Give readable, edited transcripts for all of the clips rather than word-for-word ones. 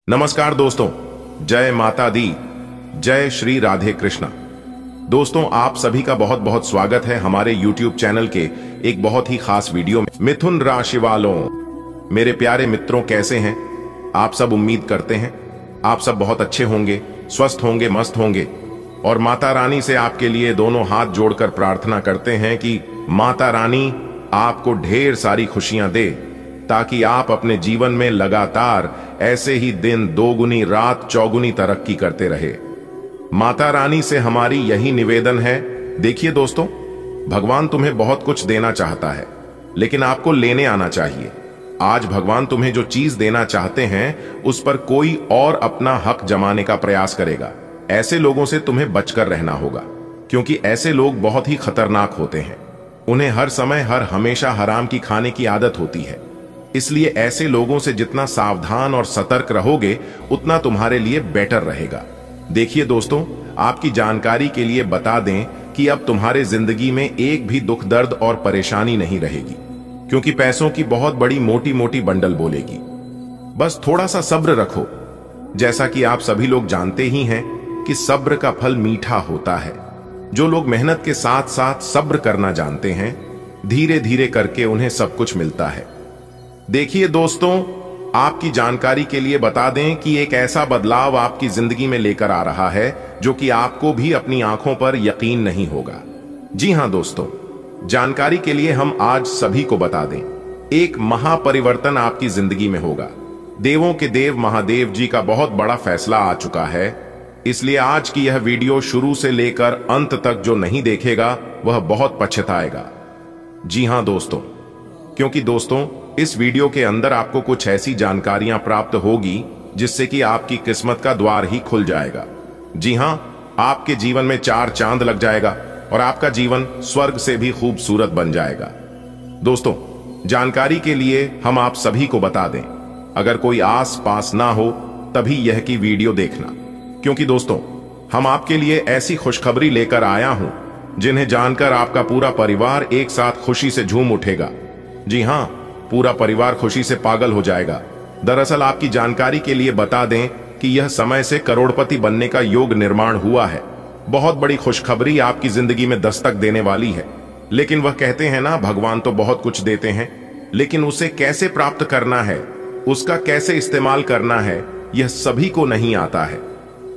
नमस्कार दोस्तों, जय माता दी, जय श्री राधे कृष्णा। दोस्तों, आप सभी का बहुत बहुत स्वागत है हमारे YouTube चैनल के एक बहुत ही खास वीडियो में। मिथुन राशि वालों, मेरे प्यारे मित्रों, कैसे हैं आप सब? उम्मीद करते हैं आप सब बहुत अच्छे होंगे, स्वस्थ होंगे, मस्त होंगे। और माता रानी से आपके लिए दोनों हाथ जोड़कर प्रार्थना करते हैं कि माता रानी आपको ढेर सारी खुशियां दे, ताकि आप अपने जीवन में लगातार ऐसे ही दिन दोगुनी रात चौगुनी तरक्की करते रहे। माता रानी से हमारी यही निवेदन है। देखिए दोस्तों, भगवान तुम्हें बहुत कुछ देना चाहता है, लेकिन आपको लेने आना चाहिए। आज भगवान तुम्हें जो चीज देना चाहते हैं उस पर कोई और अपना हक जमाने का प्रयास करेगा। ऐसे लोगों से तुम्हें बचकर रहना होगा, क्योंकि ऐसे लोग बहुत ही खतरनाक होते हैं। उन्हें हर समय हर हमेशा हराम की खाने की आदत होती है। इसलिए ऐसे लोगों से जितना सावधान और सतर्क रहोगे उतना तुम्हारे लिए बेटर रहेगा। देखिए दोस्तों, आपकी जानकारी के लिए बता दें कि अब तुम्हारे जिंदगी में एक भी दुख दर्द और परेशानी नहीं रहेगी, क्योंकि पैसों की बहुत बड़ी मोटी मोटी बंडल बोलेगी। बस थोड़ा सा सब्र रखो। जैसा कि आप सभी लोग जानते ही हैं कि सब्र का फल मीठा होता है। जो लोग मेहनत के साथ साथ सब्र करना जानते हैं, धीरे धीरे करके उन्हें सब कुछ मिलता है। देखिए दोस्तों, आपकी जानकारी के लिए बता दें कि एक ऐसा बदलाव आपकी जिंदगी में लेकर आ रहा है जो कि आपको भी अपनी आंखों पर यकीन नहीं होगा। जी हां दोस्तों, जानकारी के लिए हम आज सभी को बता दें, एक महापरिवर्तन आपकी जिंदगी में होगा। देवों के देव महादेव जी का बहुत बड़ा फैसला आ चुका है। इसलिए आज की यह वीडियो शुरू से लेकर अंत तक जो नहीं देखेगा वह बहुत पछताएगा। जी हां दोस्तों, क्योंकि दोस्तों इस वीडियो के अंदर आपको कुछ ऐसी जानकारियां प्राप्त होगी जिससे कि आपकी किस्मत का द्वार ही खुल जाएगा। जी हां, आपके जीवन में चार चांद लग जाएगा और आपका जीवन स्वर्ग से भी खूबसूरत बन जाएगा। दोस्तों, जानकारी के लिए हम आप सभी को बता दें, अगर कोई आस पास ना हो तभी यह की वीडियो देखना, क्योंकि दोस्तों हम आपके लिए ऐसी खुशखबरी लेकर आया हूं जिन्हें जानकर आपका पूरा परिवार एक साथ खुशी से झूम उठेगा। जी हां, पूरा परिवार खुशी से पागल हो जाएगा। दरअसल आपकी जानकारी के लिए बता दें कि यह समय से करोड़पति बनने का योग निर्माण हुआ है। बहुत बड़ी खुशखबरी आपकी जिंदगी में दस्तक देने वाली है। लेकिन वह कहते हैं ना, भगवान तो बहुत कुछ देते हैं, लेकिन उसे कैसे प्राप्त करना है, उसका कैसे इस्तेमाल करना है, यह सभी को नहीं आता है।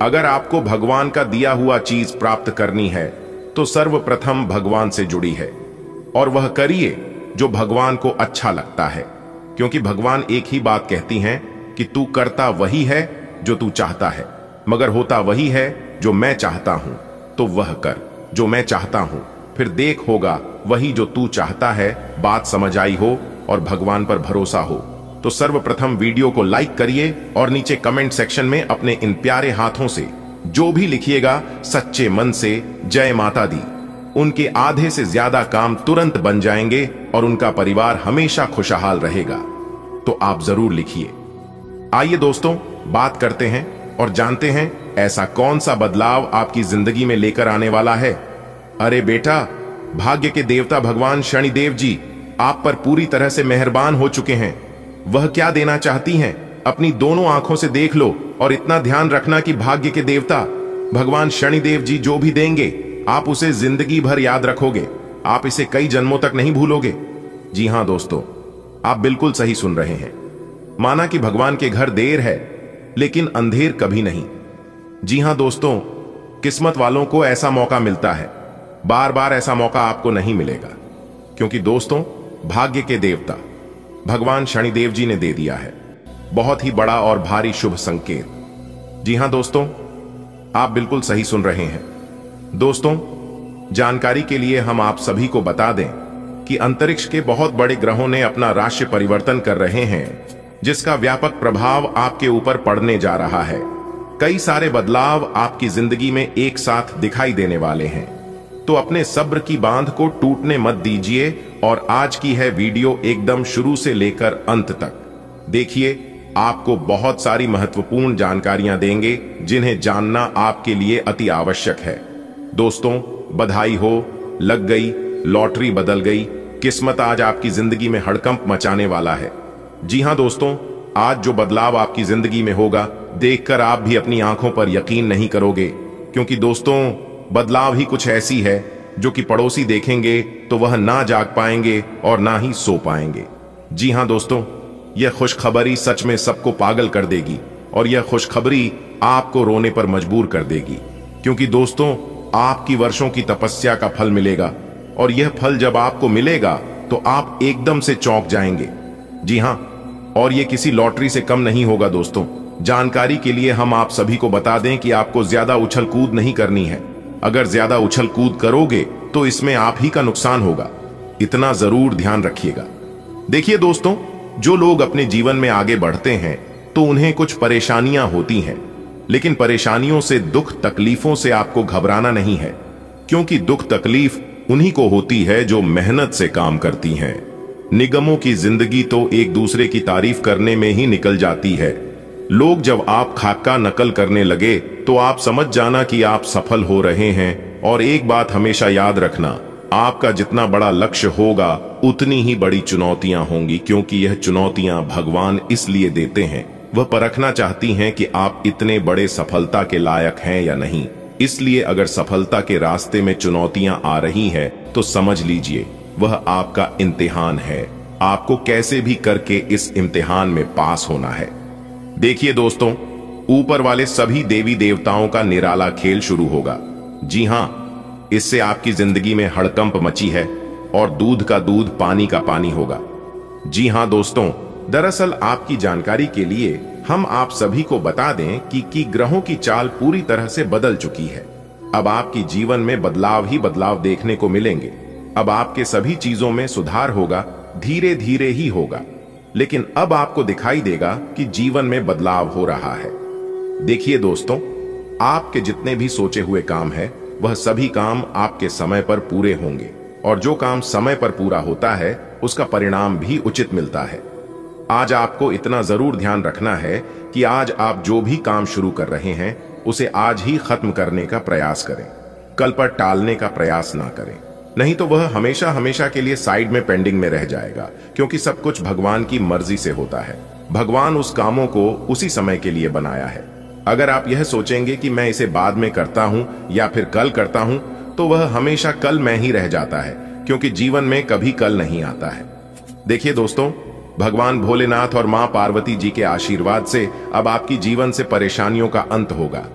अगर आपको भगवान का दिया हुआ चीज प्राप्त करनी है तो सर्वप्रथम भगवान से जुड़ी है, और वह करिए जो भगवान को अच्छा लगता है, क्योंकि भगवान एक ही बात कहती हैं कि तू करता वही है जो तू चाहता है, मगर होता वही है जो मैं चाहता हूं। तो वह कर जो मैं चाहता हूं, फिर देख होगा वही जो तू चाहता है। बात समझ आई हो और भगवान पर भरोसा हो तो सर्वप्रथम वीडियो को लाइक करिए और नीचे कमेंट सेक्शन में अपने इन प्यारे हाथों से जो भी लिखिएगा सच्चे मन से जय माता दी, उनके आधे से ज्यादा काम तुरंत बन जाएंगे और उनका परिवार हमेशा खुशहाल रहेगा। तो आप जरूर लिखिए। आइए दोस्तों, बात करते हैं और जानते हैं ऐसा कौन सा बदलाव आपकी जिंदगी में लेकर आने वाला है। अरे बेटा, भाग्य के देवता भगवान शनिदेव जी आप पर पूरी तरह से मेहरबान हो चुके हैं। वह क्या देना चाहती हैं, अपनी दोनों आंखों से देख लो और इतना ध्यान रखना कि भाग्य के देवता भगवान शनिदेव जी जो भी देंगे आप उसे जिंदगी भर याद रखोगे। आप इसे कई जन्मों तक नहीं भूलोगे। जी हां दोस्तों, आप बिल्कुल सही सुन रहे हैं। माना कि भगवान के घर देर है लेकिन अंधेर कभी नहीं। जी हां दोस्तों, किस्मत वालों को ऐसा मौका मिलता है, बार बार ऐसा मौका आपको नहीं मिलेगा, क्योंकि दोस्तों भाग्य के देवता भगवान शनिदेव जी ने दे दिया है बहुत ही बड़ा और भारी शुभ संकेत। जी हां दोस्तों, आप बिल्कुल सही सुन रहे हैं। दोस्तों, जानकारी के लिए हम आप सभी को बता दें कि अंतरिक्ष के बहुत बड़े ग्रहों ने अपना राशि परिवर्तन कर रहे हैं, जिसका व्यापक प्रभाव आपके ऊपर पड़ने जा रहा है। कई सारे बदलाव आपकी जिंदगी में एक साथ दिखाई देने वाले हैं, तो अपने सब्र की बांध को टूटने मत दीजिए और आज की है वीडियो एकदम शुरू से लेकर अंत तक देखिए। आपको बहुत सारी महत्वपूर्ण जानकारियां देंगे जिन्हें जानना आपके लिए अति आवश्यक है। दोस्तों, बधाई हो, लग गई, लॉटरी बदल गई, किस्मत आज आपकी जिंदगी में हड़कंप मचाने वाला है। जी हां दोस्तों, आज जो बदलाव आपकी जिंदगी में होगा, देखकर आप भी अपनी आंखों पर यकीन नहीं करोगे, क्योंकि दोस्तों बदलाव ही कुछ ऐसी है जो कि पड़ोसी देखेंगे तो वह ना जाग पाएंगे और ना ही सो पाएंगे। जी हां दोस्तों, यह खुशखबरी सच में सबको पागल कर देगी और यह खुशखबरी आपको रोने पर मजबूर कर देगी, क्योंकि दोस्तों आपकी वर्षों की तपस्या का फल मिलेगा और यह फल जब आपको मिलेगा तो आप एकदम से चौंक जाएंगे। जी हां, और यह किसी लॉटरी से कम नहीं होगा दोस्तों। जानकारी के लिए हम आप सभी को बता दें कि आपको ज्यादा उछल कूद नहीं करनी है। अगर ज्यादा उछल कूद करोगे तो इसमें आप ही का नुकसान होगा, इतना जरूर ध्यान रखिएगा। देखिए दोस्तों, जो लोग अपने जीवन में आगे बढ़ते हैं तो उन्हें कुछ परेशानियां होती हैं, लेकिन परेशानियों से, दुख तकलीफों से आपको घबराना नहीं है, क्योंकि दुख तकलीफ उन्हीं को होती है जो मेहनत से काम करती हैं। निगमों की जिंदगी तो एक दूसरे की तारीफ करने में ही निकल जाती है। लोग जब आप खाका नकल करने लगे तो आप समझ जाना कि आप सफल हो रहे हैं। और एक बात हमेशा याद रखना, आपका जितना बड़ा लक्ष्य होगा उतनी ही बड़ी चुनौतियां होंगी, क्योंकि यह चुनौतियां भगवान इसलिए देते हैं, वह परखना चाहती हैं कि आप इतने बड़े सफलता के लायक हैं या नहीं। इसलिए अगर सफलता के रास्ते में चुनौतियां आ रही हैं तो समझ लीजिए वह आपका इम्तिहान है। आपको कैसे भी करके इस इम्तिहान में पास होना है। देखिए दोस्तों, ऊपर वाले सभी देवी देवताओं का निराला खेल शुरू होगा। जी हां, इससे आपकी जिंदगी में हड़कंप मची है और दूध का दूध, पानी का पानी होगा। जी हां दोस्तों, दरअसल आपकी जानकारी के लिए हम आप सभी को बता दें कि ग्रहों की चाल पूरी तरह से बदल चुकी है। अब आपकी जीवन में बदलाव ही बदलाव देखने को मिलेंगे। अब आपके सभी चीजों में सुधार होगा, धीरे धीरे ही होगा, लेकिन अब आपको दिखाई देगा कि जीवन में बदलाव हो रहा है। देखिए दोस्तों, आपके जितने भी सोचे हुए काम है वह सभी काम आपके समय पर पूरे होंगे, और जो काम समय पर पूरा होता है उसका परिणाम भी उचित मिलता है। आज आपको इतना जरूर ध्यान रखना है कि आज आप जो भी काम शुरू कर रहे हैं उसे आज ही खत्म करने का प्रयास करें, कल पर टालने का प्रयास ना करें, नहीं तो वह हमेशा हमेशा के लिए साइड में पेंडिंग में रह जाएगा, क्योंकि सब कुछ भगवान की मर्जी से होता है। भगवान उस कामों को उसी समय के लिए बनाया है। अगर आप यह सोचेंगे कि मैं इसे बाद में करता हूं या फिर कल करता हूं, तो वह हमेशा कल में ही रह जाता है, क्योंकि जीवन में कभी कल नहीं आता है। देखिए दोस्तों, भगवान भोलेनाथ और मां पार्वती जी के आशीर्वाद से अब आपकी जीवन से परेशानियों का अंत होगा।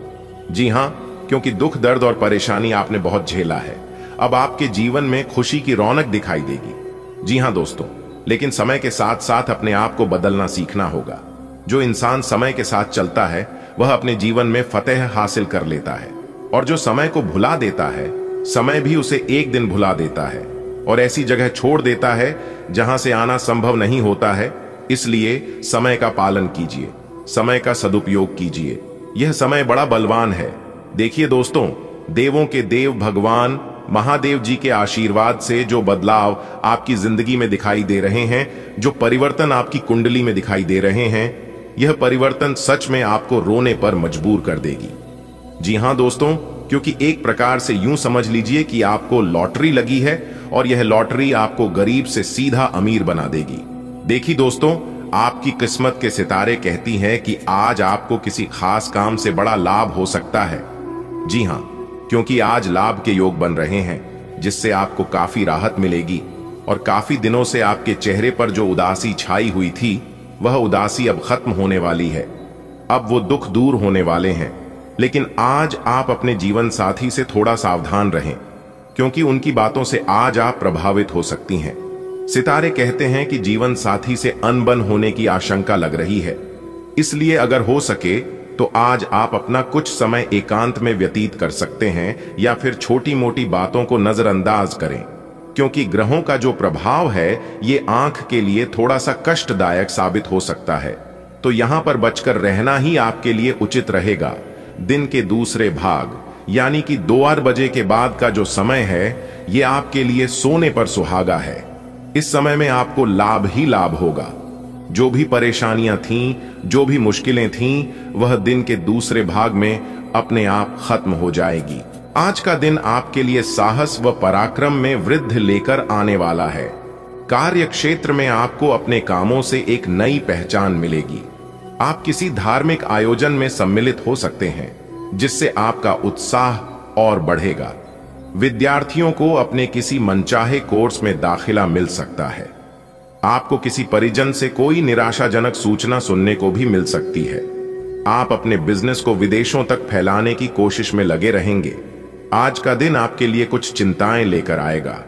जी हां, क्योंकि दुख, दर्द और परेशानी आपने बहुत झेला है। अब आपके जीवन में खुशी की रौनक दिखाई देगी। जी हां दोस्तों, लेकिन समय के साथ साथ अपने आप को बदलना सीखना होगा। जो इंसान समय के साथ चलता है वह अपने जीवन में फतेह हासिल कर लेता है, और जो समय को भुला देता है, समय भी उसे एक दिन भुला देता है और ऐसी जगह छोड़ देता है जहां से आना संभव नहीं होता है। इसलिए समय का पालन कीजिए, समय का सदुपयोग कीजिए। यह समय बड़ा बलवान है। देखिए दोस्तों, देवों के देव भगवान महादेव जी के आशीर्वाद से जो बदलाव आपकी जिंदगी में दिखाई दे रहे हैं, जो परिवर्तन आपकी कुंडली में दिखाई दे रहे हैं, यह परिवर्तन सच में आपको रोने पर मजबूर कर देगी। जी हां दोस्तों, क्योंकि एक प्रकार से यूं समझ लीजिए कि आपको लॉटरी लगी है और यह लॉटरी आपको गरीब से सीधा अमीर बना देगी। देखिए दोस्तों, आपकी किस्मत के सितारे कहती हैं कि आज आपको किसी खास काम से बड़ा लाभ हो सकता है। जी हां, क्योंकि आज लाभ के योग बन रहे हैं, जिससे आपको काफी राहत मिलेगी और काफी दिनों से आपके चेहरे पर जो उदासी छाई हुई थी वह उदासी अब खत्म होने वाली है। अब वो दुख दूर होने वाले हैं। लेकिन आज आप अपने जीवन साथी से थोड़ा सावधान रहें, क्योंकि उनकी बातों से आज आप प्रभावित हो सकती हैं। सितारे कहते हैं कि जीवन साथी से अनबन होने की आशंका लग रही है। इसलिए अगर हो सके तो आज आप अपना कुछ समय एकांत में व्यतीत कर सकते हैं या फिर छोटी मोटी बातों को नजरअंदाज करें, क्योंकि ग्रहों का जो प्रभाव है ये आंख के लिए थोड़ा सा कष्टदायक साबित हो सकता है। तो यहां पर बचकर रहना ही आपके लिए उचित रहेगा। दिन के दूसरे भाग यानी कि 2 बजे के बाद का जो समय है ये आपके लिए सोने पर सुहागा है। इस समय में आपको लाभ ही लाभ होगा। जो भी परेशानियां थीं, जो भी मुश्किलें थीं, वह दिन के दूसरे भाग में अपने आप खत्म हो जाएगी। आज का दिन आपके लिए साहस व पराक्रम में वृद्धि लेकर आने वाला है। कार्य क्षेत्र में आपको अपने कामों से एक नई पहचान मिलेगी। आप किसी धार्मिक आयोजन में सम्मिलित हो सकते हैं, जिससे आपका उत्साह और बढ़ेगा। विद्यार्थियों को अपने किसी मनचाहे कोर्स में दाखिला मिल सकता है। आपको किसी परिजन से कोई निराशाजनक सूचना सुनने को भी मिल सकती है। आप अपने बिजनेस को विदेशों तक फैलाने की कोशिश में लगे रहेंगे। आज का दिन आपके लिए कुछ चिंताएं लेकर आएगा।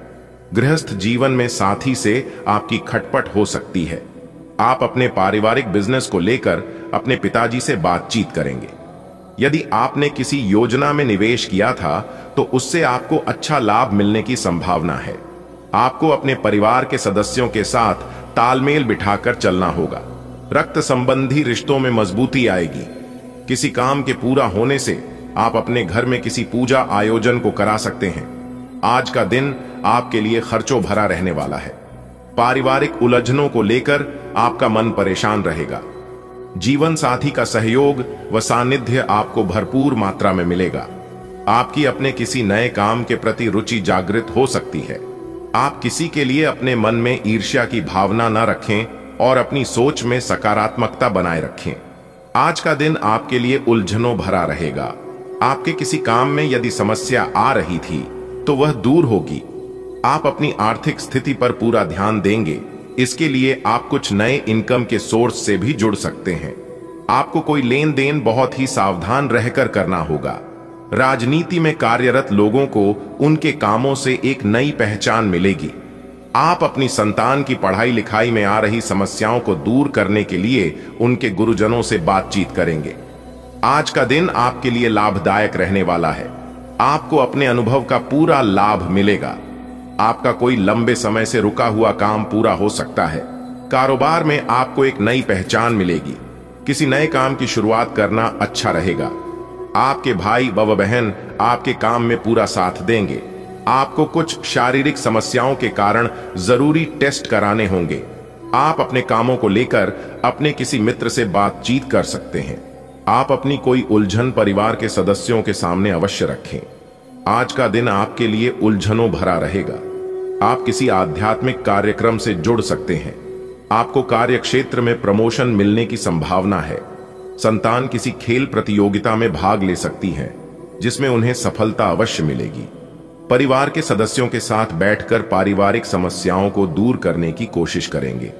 गृहस्थ जीवन में साथी से आपकी खटपट हो सकती है। आप अपने पारिवारिक बिजनेस को लेकर अपने पिताजी से बातचीत करेंगे। यदि आपने किसी योजना में निवेश किया था तो उससे आपको अच्छा लाभ मिलने की संभावना है। आपको अपने परिवार के सदस्यों के साथ तालमेल बिठाकर चलना होगा। रक्त संबंधी रिश्तों में मजबूती आएगी। किसी काम के पूरा होने से आप अपने घर में किसी पूजा आयोजन को करा सकते हैं। आज का दिन आपके लिए खर्चों भरा रहने वाला है। पारिवारिक उलझनों को लेकर आपका मन परेशान रहेगा। जीवन साथी का सहयोग व सानिध्य आपको भरपूर मात्रा में मिलेगा। आपकी अपने किसी नए काम के प्रति रुचि जागृत हो सकती है। आप किसी के लिए अपने मन में ईर्ष्या की भावना न रखें और अपनी सोच में सकारात्मकता बनाए रखें। आज का दिन आपके लिए उलझनों भरा रहेगा। आपके किसी काम में यदि समस्या आ रही थी तो वह दूर होगी। आप अपनी आर्थिक स्थिति पर पूरा ध्यान देंगे। इसके लिए आप कुछ नए इनकम के सोर्स से भी जुड़ सकते हैं। आपको कोई लेन देन बहुत ही सावधान रहकर करना होगा। राजनीति में कार्यरत लोगों को उनके कामों से एक नई पहचान मिलेगी। आप अपनी संतान की पढ़ाई लिखाई में आ रही समस्याओं को दूर करने के लिए उनके गुरुजनों से बातचीत करेंगे। आज का दिन आपके लिए लाभदायक रहने वाला है। आपको अपने अनुभव का पूरा लाभ मिलेगा। आपका कोई लंबे समय से रुका हुआ काम पूरा हो सकता है। कारोबार में आपको एक नई पहचान मिलेगी। किसी नए काम की शुरुआत करना अच्छा रहेगा। आपके भाई व बहन आपके काम में पूरा साथ देंगे। आपको कुछ शारीरिक समस्याओं के कारण जरूरी टेस्ट कराने होंगे। आप अपने कामों को लेकर अपने किसी मित्र से बातचीत कर सकते हैं। आप अपनी कोई उलझन परिवार के सदस्यों के सामने अवश्य रखें। आज का दिन आपके लिए उलझनों भरा रहेगा। आप किसी आध्यात्मिक कार्यक्रम से जुड़ सकते हैं। आपको कार्य क्षेत्र में प्रमोशन मिलने की संभावना है। संतान किसी खेल प्रतियोगिता में भाग ले सकती है, जिसमें उन्हें सफलता अवश्य मिलेगी। परिवार के सदस्यों के साथ बैठकर पारिवारिक समस्याओं को दूर करने की कोशिश करेंगे।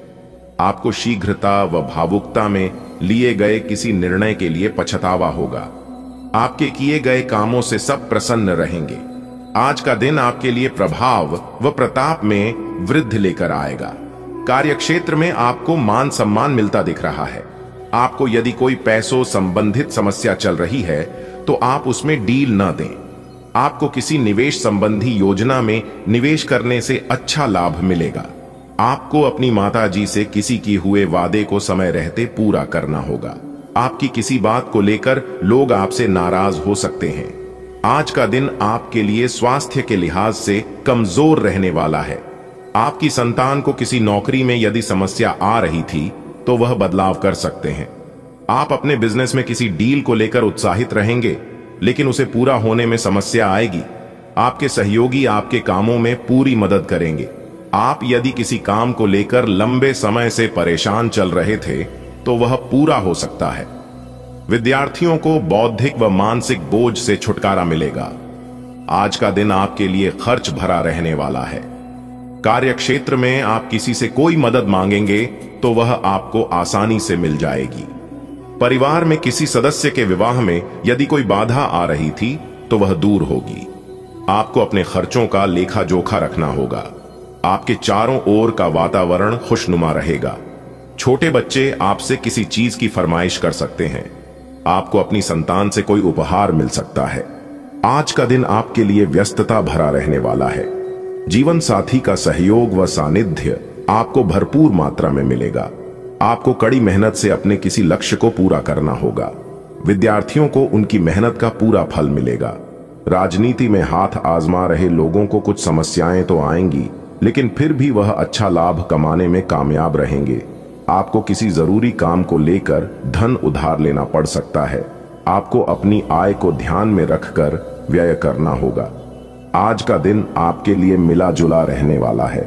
आपको शीघ्रता व भावुकता में लिए गए किसी निर्णय के लिए पछतावा होगा। आपके किए गए कामों से सब प्रसन्न रहेंगे। आज का दिन आपके लिए प्रभाव व प्रताप में वृद्धि लेकर आएगा। कार्यक्षेत्र में आपको मान सम्मान मिलता दिख रहा है। आपको यदि कोई पैसों संबंधित समस्या चल रही है तो आप उसमें डील न दें। आपको किसी निवेश संबंधी योजना में निवेश करने से अच्छा लाभ मिलेगा। आपको अपनी माताजी से किसी किए हुए वादे को समय रहते पूरा करना होगा। आपकी किसी बात को लेकर लोग आपसे नाराज हो सकते हैं। आज का दिन आपके लिए स्वास्थ्य के लिहाज से कमजोर रहने वाला है। आपकी संतान को किसी नौकरी में यदि समस्या आ रही थी तो वह बदलाव कर सकते हैं। आप अपने बिजनेस में किसी डील को लेकर उत्साहित रहेंगे, लेकिन उसे पूरा होने में समस्या आएगी। आपके सहयोगी आपके कामों में पूरी मदद करेंगे। आप यदि किसी काम को लेकर लंबे समय से परेशान चल रहे थे तो वह पूरा हो सकता है। विद्यार्थियों को बौद्धिक व मानसिक बोझ से छुटकारा मिलेगा। आज का दिन आपके लिए खर्च भरा रहने वाला है। कार्यक्षेत्र में आप किसी से कोई मदद मांगेंगे तो वह आपको आसानी से मिल जाएगी। परिवार में किसी सदस्य के विवाह में यदि कोई बाधा आ रही थी तो वह दूर होगी। आपको अपने खर्चों का लेखा जोखा रखना होगा। आपके चारों ओर का वातावरण खुशनुमा रहेगा। छोटे बच्चे आपसे किसी चीज की फरमाइश कर सकते हैं। आपको अपनी संतान से कोई उपहार मिल सकता है। आज का दिन आपके लिए व्यस्तता भरा रहने वाला है। जीवन साथी का सहयोग व सानिध्य आपको भरपूर मात्रा में मिलेगा। आपको कड़ी मेहनत से अपने किसी लक्ष्य को पूरा करना होगा। विद्यार्थियों को उनकी मेहनत का पूरा फल मिलेगा। राजनीति में हाथ आजमा रहे लोगों को कुछ समस्याएं तो आएंगी, लेकिन फिर भी वह अच्छा लाभ कमाने में कामयाब रहेंगे। आपको किसी जरूरी काम को लेकर धन उधार लेना पड़ सकता है। आपको अपनी आय को ध्यान में रखकर व्यय करना होगा। आज का दिन आपके लिए मिला जुला रहने वाला है।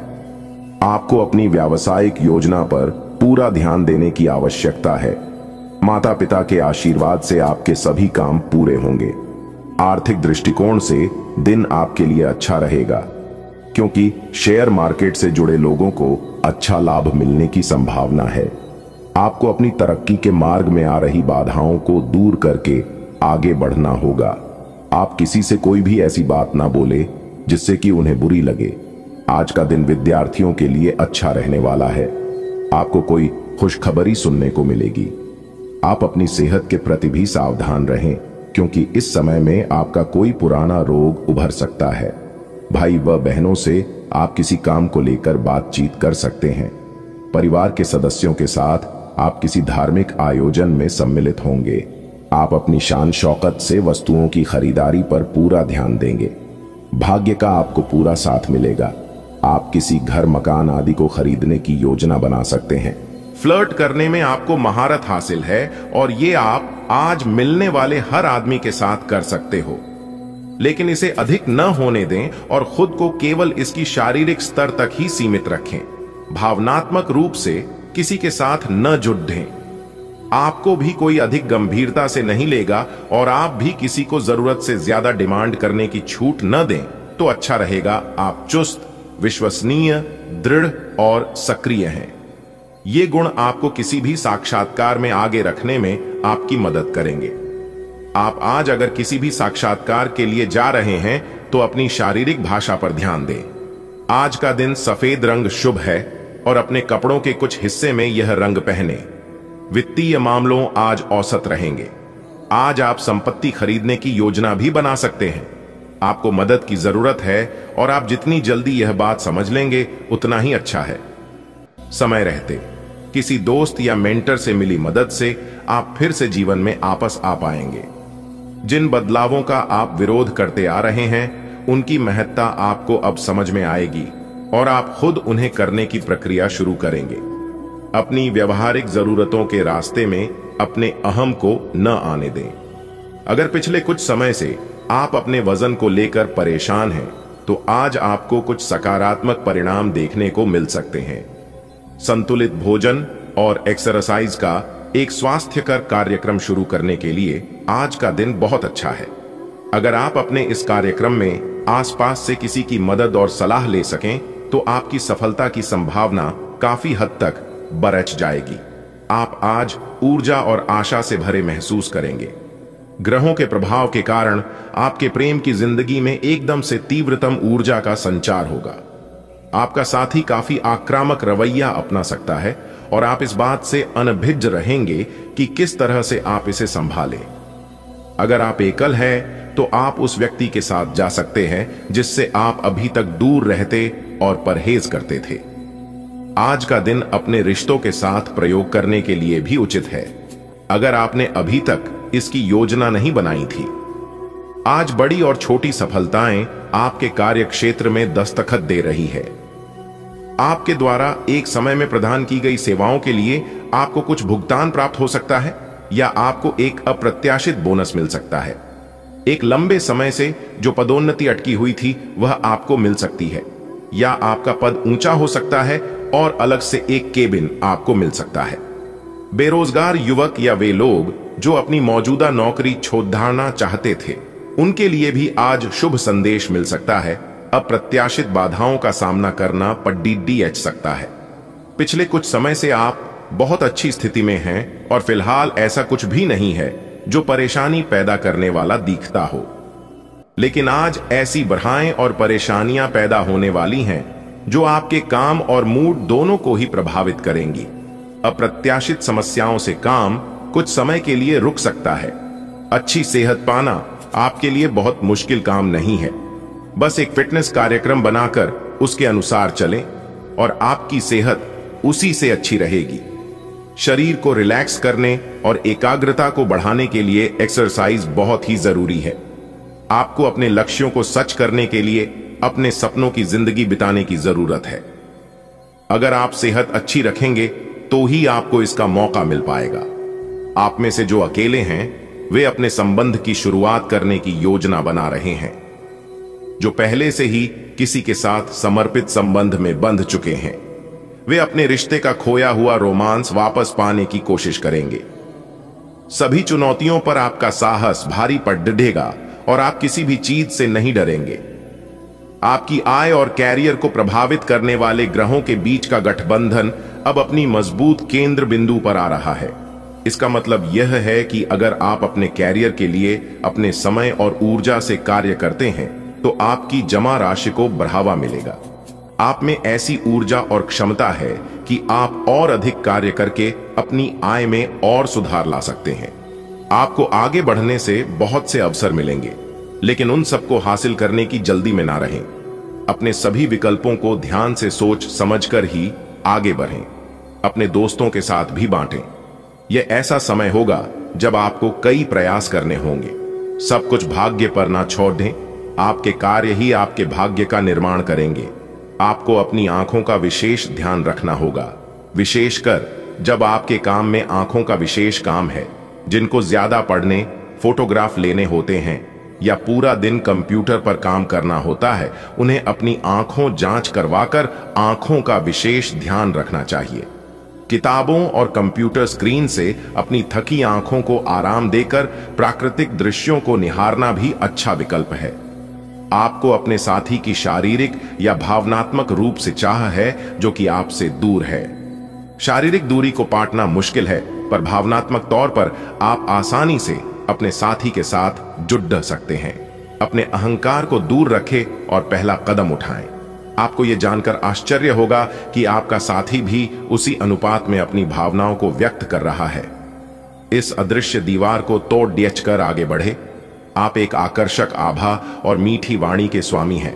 आपको अपनी व्यावसायिक योजना पर पूरा ध्यान देने की आवश्यकता है। माता पिता के आशीर्वाद से आपके सभी काम पूरे होंगे। आर्थिक दृष्टिकोण से दिन आपके लिए अच्छा रहेगा, क्योंकि शेयर मार्केट से जुड़े लोगों को अच्छा लाभ मिलने की संभावना है। आपको अपनी तरक्की के मार्ग में आ रही बाधाओं को दूर करके आगे बढ़ना होगा। आप किसी से कोई भी ऐसी बात ना बोले जिससे कि उन्हें बुरी लगे। आज का दिन विद्यार्थियों के लिए अच्छा रहने वाला है। आपको कोई खुशखबरी सुनने को मिलेगी। आप अपनी सेहत के प्रति भी सावधान रहें, क्योंकि इस समय में आपका कोई पुराना रोग उभर सकता है। भाई व बहनों से आप किसी काम को लेकर बातचीत कर सकते हैं। परिवार के सदस्यों के साथ आप किसी धार्मिक आयोजन में सम्मिलित होंगे। आप अपनी शान शौकत से वस्तुओं की खरीदारी पर पूरा ध्यान देंगे। भाग्य का आपको पूरा साथ मिलेगा। आप किसी घर मकान आदि को खरीदने की योजना बना सकते हैं। फ्लर्ट करने में आपको महारत हासिल है और ये आप आज मिलने वाले हर आदमी के साथ कर सकते हो, लेकिन इसे अधिक न होने दें और खुद को केवल इसकी शारीरिक स्तर तक ही सीमित रखें। भावनात्मक रूप से किसी के साथ न जुड़ें। आपको भी कोई अधिक गंभीरता से नहीं लेगा और आप भी किसी को जरूरत से ज्यादा डिमांड करने की छूट न दें तो अच्छा रहेगा। आप चुस्त, विश्वसनीय, दृढ़ और सक्रिय हैं। ये गुण आपको किसी भी साक्षात्कार में आगे रखने में आपकी मदद करेंगे। आप आज अगर किसी भी साक्षात्कार के लिए जा रहे हैं तो अपनी शारीरिक भाषा पर ध्यान दें। आज का दिन सफेद रंग शुभ है और अपने कपड़ों के कुछ हिस्से में यह रंग पहने। वित्तीय मामलों आज औसत रहेंगे। आज आप संपत्ति खरीदने की योजना भी बना सकते हैं। आपको मदद की जरूरत है और आप जितनी जल्दी यह बात समझ लेंगे उतना ही अच्छा है। समय रहते किसी दोस्त या मेंटर से मिली मदद से आप फिर से जीवन में आपस आ पाएंगे। जिन बदलावों का आप विरोध करते आ रहे हैं उनकी महत्ता आपको अब समझ में आएगी और आप खुद उन्हें करने की प्रक्रिया शुरू करेंगे। अपनी व्यवहारिक जरूरतों के रास्ते में अपने अहम को न आने दें। अगर पिछले कुछ समय से आप अपने वजन को लेकर परेशान हैं तो आज आपको कुछ सकारात्मक परिणाम देखने को मिल सकते हैं। संतुलित भोजन और एक्सरसाइज का एक स्वास्थ्यकर कार्यक्रम शुरू करने के लिए आज का दिन बहुत अच्छा है। अगर आप अपने इस कार्यक्रम में आसपास से किसी की मदद और सलाह ले सकें तो आपकी सफलता की संभावना काफी हद तक बरछ जाएगी। आप आज ऊर्जा और आशा से भरे महसूस करेंगे। ग्रहों के प्रभाव के कारण आपके प्रेम की जिंदगी में एकदम से तीव्रतम ऊर्जा का संचार होगा। आपका साथी काफी आक्रामक रवैया अपना सकता है और आप इस बात से अनभिज्ञ रहेंगे कि किस तरह से आप इसे संभालें। अगर आप एकल हैं तो आप उस व्यक्ति के साथ जा सकते हैं जिससे आप अभी तक दूर रहते और परहेज करते थे। आज का दिन अपने रिश्तों के साथ प्रयोग करने के लिए भी उचित है, अगर आपने अभी तक इसकी योजना नहीं बनाई थी। आज बड़ी और छोटी सफलताएं आपके कार्य क्षेत्र में दस्तखत दे रही है। आपके द्वारा एक समय में प्रदान की गई सेवाओं के लिए आपको कुछ भुगतान प्राप्त हो सकता है या आपको एक अप्रत्याशित बोनस मिल सकता है। एक लंबे समय से जो पदोन्नति अटकी हुई थी वह आपको मिल सकती है, या आपका पद ऊंचा हो सकता है और अलग से एक केबिन आपको मिल सकता है। बेरोजगार युवक या वे लोग जो अपनी मौजूदा नौकरी छोड़ना चाहते थे, उनके लिए भी आज शुभ संदेश मिल सकता है। अप्रत्याशित बाधाओं का सामना करना पड़ीच सकता है। पिछले कुछ समय से आप बहुत अच्छी स्थिति में हैं और फिलहाल ऐसा कुछ भी नहीं है जो परेशानी पैदा करने वाला दिखता हो, लेकिन आज ऐसी बाधाएं और परेशानियां पैदा होने वाली हैं जो आपके काम और मूड दोनों को ही प्रभावित करेंगी। अप्रत्याशित समस्याओं से काम कुछ समय के लिए रुक सकता है। अच्छी सेहत पाना आपके लिए बहुत मुश्किल काम नहीं है। बस एक फिटनेस कार्यक्रम बनाकर उसके अनुसार चलें और आपकी सेहत उसी से अच्छी रहेगी। शरीर को रिलैक्स करने और एकाग्रता को बढ़ाने के लिए एक्सरसाइज बहुत ही जरूरी है। आपको अपने लक्ष्यों को सच करने के लिए अपने सपनों की जिंदगी बिताने की जरूरत है। अगर आप सेहत अच्छी रखेंगे तो ही आपको इसका मौका मिल पाएगा। आप में से जो अकेले हैं वे अपने संबंध की शुरुआत करने की योजना बना रहे हैं। जो पहले से ही किसी के साथ समर्पित संबंध में बंध चुके हैं वे अपने रिश्ते का खोया हुआ रोमांस वापस पाने की कोशिश करेंगे। सभी चुनौतियों पर आपका साहस भारी पड़ डटेगा और आप किसी भी चीज से नहीं डरेंगे। आपकी आय और कैरियर को प्रभावित करने वाले ग्रहों के बीच का गठबंधन अब अपनी मजबूत केंद्र बिंदु पर आ रहा है। इसका मतलब यह है कि अगर आप अपने कैरियर के लिए अपने समय और ऊर्जा से कार्य करते हैं तो आपकी जमा राशि को बढ़ावा मिलेगा। आप में ऐसी ऊर्जा और क्षमता है कि आप और अधिक कार्य करके अपनी आय में और सुधार ला सकते हैं। आपको आगे बढ़ने से बहुत से अवसर मिलेंगे, लेकिन उन सबको हासिल करने की जल्दी में ना रहें। अपने सभी विकल्पों को ध्यान से सोच समझकर ही आगे बढ़ें। अपने दोस्तों के साथ भी बांटें। यह ऐसा समय होगा जब आपको कई प्रयास करने होंगे। सब कुछ भाग्य पर ना छोड़ दें। आपके कार्य ही आपके भाग्य का निर्माण करेंगे। आपको अपनी आंखों का विशेष ध्यान रखना होगा, विशेषकर जब आपके काम में आंखों का विशेष काम है। जिनको ज्यादा पढ़ने, फोटोग्राफ लेने होते हैं या पूरा दिन कंप्यूटर पर काम करना होता है, उन्हें अपनी आंखों जांच करवाकर आंखों का विशेष ध्यान रखना चाहिए। किताबों और कंप्यूटर स्क्रीन से अपनी थकी आंखों को आराम देकर प्राकृतिक दृश्यों को निहारना भी अच्छा विकल्प है। आपको अपने साथी की शारीरिक या भावनात्मक रूप से चाह है जो कि आपसे दूर है। शारीरिक दूरी को पाटना मुश्किल है, पर भावनात्मक तौर पर आप आसानी से अपने साथी के साथ जुड़ सकते हैं। अपने अहंकार को दूर रखें और पहला कदम उठाएं। आपको यह जानकर आश्चर्य होगा कि आपका साथी भी उसी अनुपात में अपनी भावनाओं को व्यक्त कर रहा है। इस अदृश्य दीवार को तोड़ डियच कर आगे बढ़े। आप एक आकर्षक आभा और मीठी वाणी के स्वामी हैं।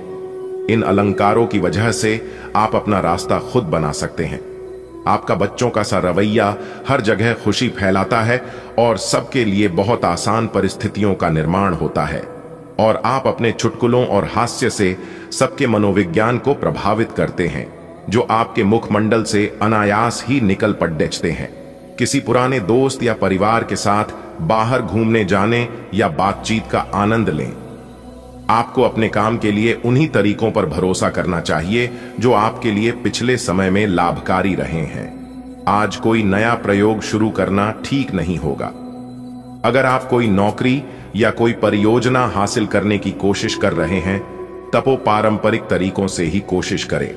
इन अलंकारों की वजह से आप अपना रास्ता खुद बना सकते हैं। आपका बच्चों का सा रवैया हर जगह खुशी फैलाता है और सबके लिए बहुत आसान परिस्थितियों का निर्माण होता है। और आप अपने चुटकुलों और हास्य से सबके मनोविज्ञान को प्रभावित करते हैं, जो आपके मुखमंडल से अनायास ही निकल पड़ते हैं। किसी पुराने दोस्त या परिवार के साथ बाहर घूमने जाने या बातचीत का आनंद लें। आपको अपने काम के लिए उन्हीं तरीकों पर भरोसा करना चाहिए जो आपके लिए पिछले समय में लाभकारी रहे हैं। आज कोई नया प्रयोग शुरू करना ठीक नहीं होगा। अगर आप कोई नौकरी या कोई परियोजना हासिल करने की कोशिश कर रहे हैं, तब वो पारंपरिक तरीकों से ही कोशिश करें।